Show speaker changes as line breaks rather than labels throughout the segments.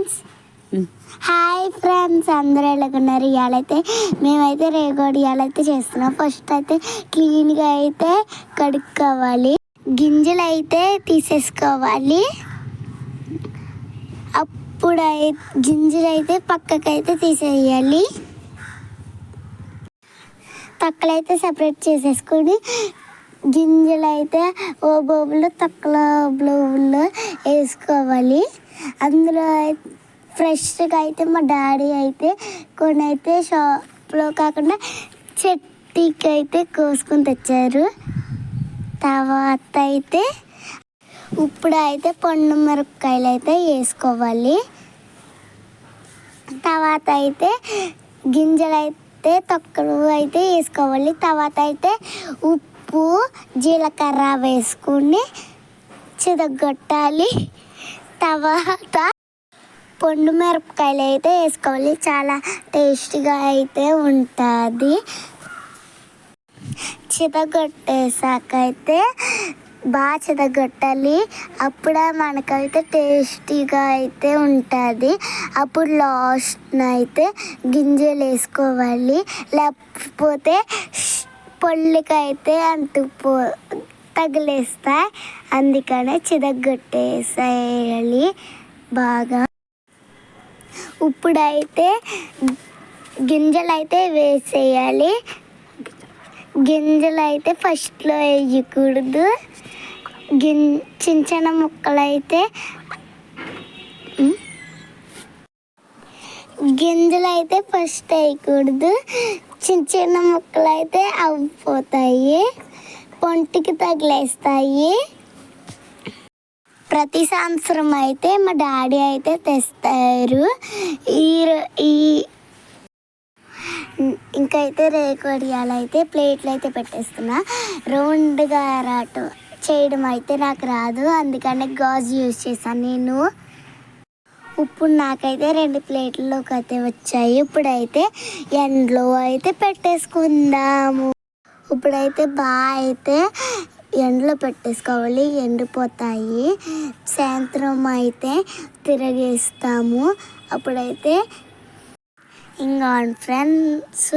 Hi friends, అందరూ ఎలాగున్నారు? ఇవాళైతే మేమైతే రేగోడి ఇవాళైతే చేస్తున్నాం. ఫస్ట్ అయితే క్లీన్గా అయితే కడుక్కోవాలి, గింజలు అయితే తీసేసుకోవాలి. అప్పుడు గింజలు అయితే పక్కకైతే తీసేయాలి. తక్కలైతే సపరేట్ చేసేసుకొని గింజలు అయితే ఓ బౌల్లో తక్కల బౌల్లో వేసుకోవాలి. అందులో ఫ్రెష్గా అయితే మా డాడీ అయితే కొన్ని అయితే షాప్లో కాకుండా చెట్టుకి అయితే కోసుకొని తెచ్చారు. తర్వాత అయితే ఇప్పుడు అయితే పండు మిరపకాయలు అయితే వేసుకోవాలి. తర్వాత అయితే గింజలు అయితే తొక్కలు అయితే వేసుకోవాలి. తర్వాత అయితే ఉప్పు జీలకర్ర వేసుకుని చితగొట్టాలి. తర్వాత పండు మిరపకాయలు అయితే వేసుకోవాలి. చాలా టేస్టీగా అయితే ఉంటుంది. చితగొట్టేసాక అయితే బాగా చితగొట్టాలి. అప్పుడే మనకైతే టేస్టీగా అయితే ఉంటుంది. అప్పుడు లాస్ట్న అయితే గింజలు వేసుకోవాలి. లేకపోతే పళ్ళకైతే తగిలేస్తాయి. అందుకనే చితగొట్టేసేయాలి బాగా. ఇప్పుడైతే గింజలు అయితే వేసేయాలి. గింజలు అయితే ఫస్ట్లో వేయకూడదు. చిన్న చిన్న ముక్కలు అయితే గింజలు అయితే ఫస్ట్ వేయకూడదు. చిన్న చిన్న ముక్కలు అయితే అవ్విపోతాయి, పొంటికి తగిలేస్తాయి. ప్రతి సంవత్సరం అయితే మా డాడీ అయితే తెస్తారు. ఇంకైతే రేకొడియాలు అయితే ప్లేట్లు అయితే పెట్టేస్తున్నా. రౌండ్గా చేయడం అయితే నాకు రాదు, అందుకని గాజు యూజ్ చేశాను నేను. ఇప్పుడు నాకైతే 2 ప్లేట్లలోకి అయితే వచ్చాయి. ఇప్పుడైతే ఎండలో అయితే పెట్టేసుకుందాము. ఇప్పుడైతే బాగా అయితే ఎండలో పెట్టేసుకోవాలి, ఎండిపోతాయి. సాయంత్రం అయితే తిరగేస్తాము. అప్పుడైతే ఇంకా ఫ్రెండ్స్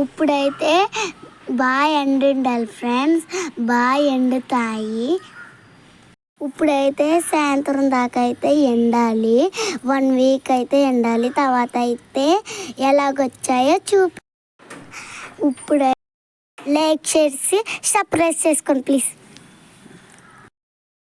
ఇప్పుడైతే బాగా ఎండి ఉండాలి ఫ్రెండ్స్, బాగా ఎండుతాయి. ఇప్పుడైతే సాయంత్రం దాకా అయితే ఎండాలి. 1 వీక్ అయితే ఎండాలి. తర్వాత అయితే ఎలాగొచ్చాయో ఇప్పుడు లైక్ చేసి సబ్స్క్రైబ్ చేసుకోండి ప్లీజ్.